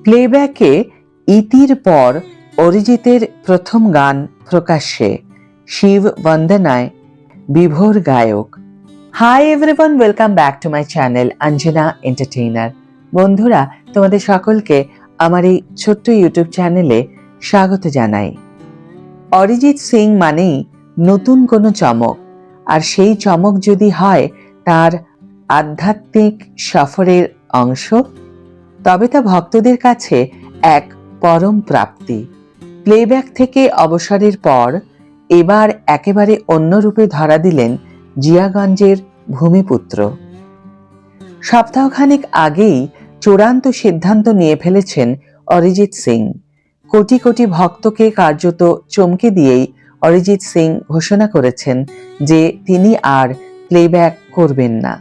প্লেব্যাকে ইতির পর অরিজিতের প্রথম গান প্রকাশ্যে, শিব বন্দনায় বিভোর গায়ক। Hi everyone, welcome back to my channel Anjana entertainer. বন্ধুরা, তোমাদের সকলকে আমার এই ছোট্ট ইউটিউব চ্যানেলে স্বাগত জানাই। অরিজিৎ সিং মানেই নতুন কোনো চমক, আর সেই চমক যদি হয় তার আধ্যাত্মিক সফরের অংশ, তবে তা ভক্তদের কাছে এক পরম প্রাপ্তি। প্লেব্যাক থেকে অবসরের পর এবার একেবারে অন্য রূপে ধরা দিলেন জিয়াগঞ্জের ভূমিপুত্র। সপ্তাহখানেক আগেই চূড়ান্ত সিদ্ধান্ত নিয়ে ফেলেছেন অরিজিৎ সিং। কোটি কোটি ভক্তকে কার্যত চমকে দিয়েই অরিজিৎ সিং ঘোষণা করেছেন যে তিনি আর প্লেব্যাক করবেন না।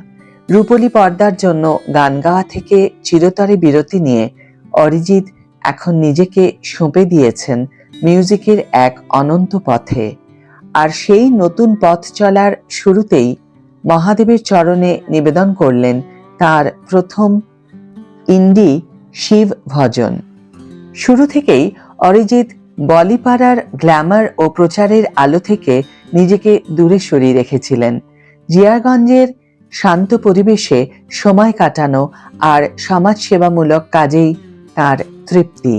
রূপলী পর্দার জন্য গান গাওয়া থেকে চিরতরে বিরতি নিয়ে অরিজিৎ এখন নিজেকে সঁপে দিয়েছেন মিউজিকের এক অনন্ত পথে। আর সেই নতুন পথ চলার শুরুতেই মহাদেবের চরণে নিবেদন করলেন তার প্রথম ইন্ডি শিব ভজন। শুরু থেকেই অরিজিৎ বলিপাড়ার গ্ল্যামার ও প্রচারের আলো থেকে নিজেকে দূরে সরিয়ে রেখেছিলেন। জিয়াগঞ্জের শান্ত পরিবেশে সময় কাটানো আর সমাজসেবামূলক কাজেই তার তৃপ্তি।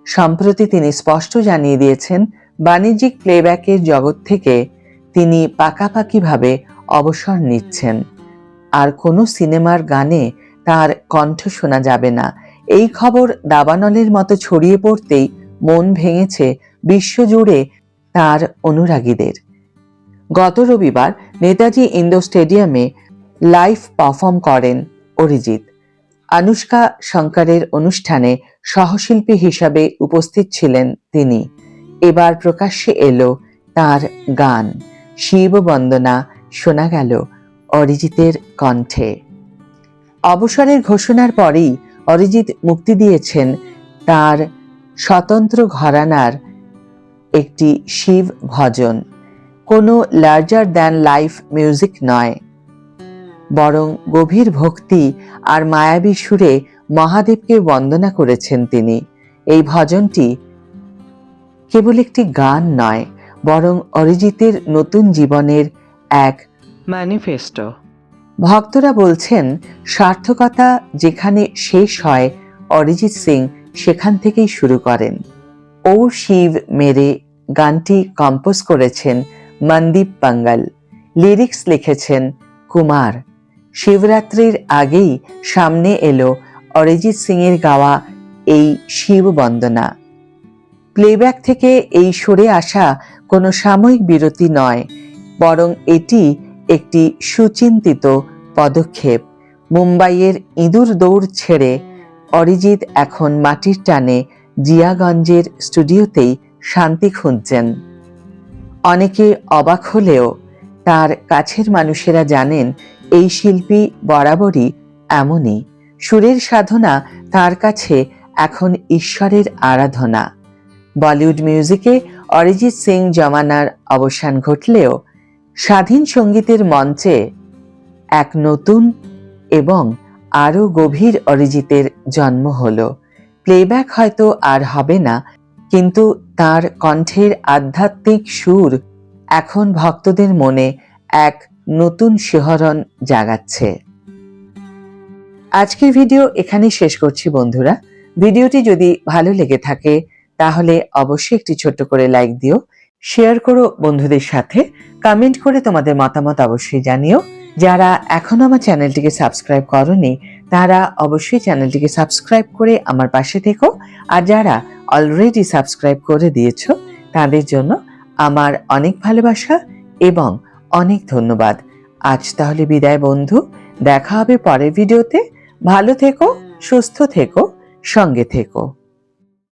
সম্প্রতি তিনি স্পষ্ট জানিয়ে দিয়েছেন, বাণিজ্যিক প্লেব্যাকের জগৎ থেকে তিনি পাকাপাকিভাবে অবসর নিচ্ছেন। আর কোনো সিনেমার গানে তার কণ্ঠ শোনা যাবে না। এই খবর দাবানলের মতো ছড়িয়ে পড়তেই মন ভেঙেছে বিশ্বজুড়ে তার অনুরাগীদের। গত রবিবার নেতাজি ইন্ডোর স্টেডিয়ামে লাইভ পারফর্ম করেন অরিজিৎ। আনুশকা শঙ্করের অনুষ্ঠানে সহশিল্পী হিসাবে উপস্থিত ছিলেন তিনি। এবার প্রকাশ্যে এলো তার গান শিব বন্দনা, শোনা গেল অরিজিতের কণ্ঠে। অবসরের ঘোষণার পরেই অরিজিৎ মুক্তি দিয়েছেন তার স্বতন্ত্র ঘরানার একটি শিব ভজন। কোনো লার্জার দ্যান লাইফ মিউজিক নয়, বরং গভীর ভক্তি আর মায়াবী সুরে মহাদেবকে বন্দনা করেছেন তিনি। এই ভজনটি কেবল একটি গান নয়, বরং অরিজিতের নতুন জীবনের এক ম্যানিফেস্টো। ভক্তরা বলছেন, সার্থকতা যেখানে শেষ হয় অরিজিৎ সিং সেখান থেকেই শুরু করেন। ও শিব মেরে গানটি কম্পোজ করেছেন মনদীপ পাঙ্গাল, লিরিক্স লিখেছেন কুমার। শিবরাত্রির আগেই সামনে এলো অরিজিৎ সিং এর গাওয়া এই শিব বন্দনা। প্লেব্যাক থেকে এই সরে আসা কোনো সাময়িক বিরতি নয়, বরং এটি একটি সুচিন্তিত পদক্ষেপ। মুম্বাইয়ের ইঁদুর দৌড় ছেড়ে অরিজিৎ এখন মাটির টানে জিয়াগঞ্জের স্টুডিওতেই শান্তি খুঁজছেন। অনেকে অবাক হলেও তার কাছের মানুষেরা জানেন এই শিল্পী বরাবরই এমনই। সুরের সাধনা তার কাছে এখন ঈশ্বরের আরাধনা। বলিউড মিউজিকে অরিজিৎ সিং জমানার অবসান ঘটলেও স্বাধীন সঙ্গীতের মঞ্চে এক নতুন এবং আরো গভীর অরিজিতের জন্ম হলো। প্লেব্যাক হয়তো আর হবে না, কিন্তু তার কণ্ঠের আধ্যাত্মিক সুর এখন ভক্তদের মনে এক নতুন শিহরণ জাগাচ্ছে। আজকের ভিডিও এখানেই শেষ করছি বন্ধুরা। ভিডিওটি যদি ভালো লেগে থাকে তাহলে অবশ্যই একটি ছোট্ট করে লাইক দিও, শেয়ার করো বন্ধুদের সাথে, কমেন্ট করে তোমাদের মতামত অবশ্যই জানিও। যারা এখনো আমার চ্যানেলটিকে সাবস্ক্রাইব করোনি তারা অবশ্যই চ্যানেলটিকে সাবস্ক্রাইব করে আমার পাশে থেকো, আর যারা অলরেডি সাবস্ক্রাইব করে দিয়েছো তাদের জন্য আমার অনেক ভালোবাসা এবং অনেক ধন্যবাদ। আজ তাহলে বিদায় বন্ধু, দেখা হবে পরের ভিডিওতে। ভালো থেকো, সুস্থ থেকো, সঙ্গে থেকো।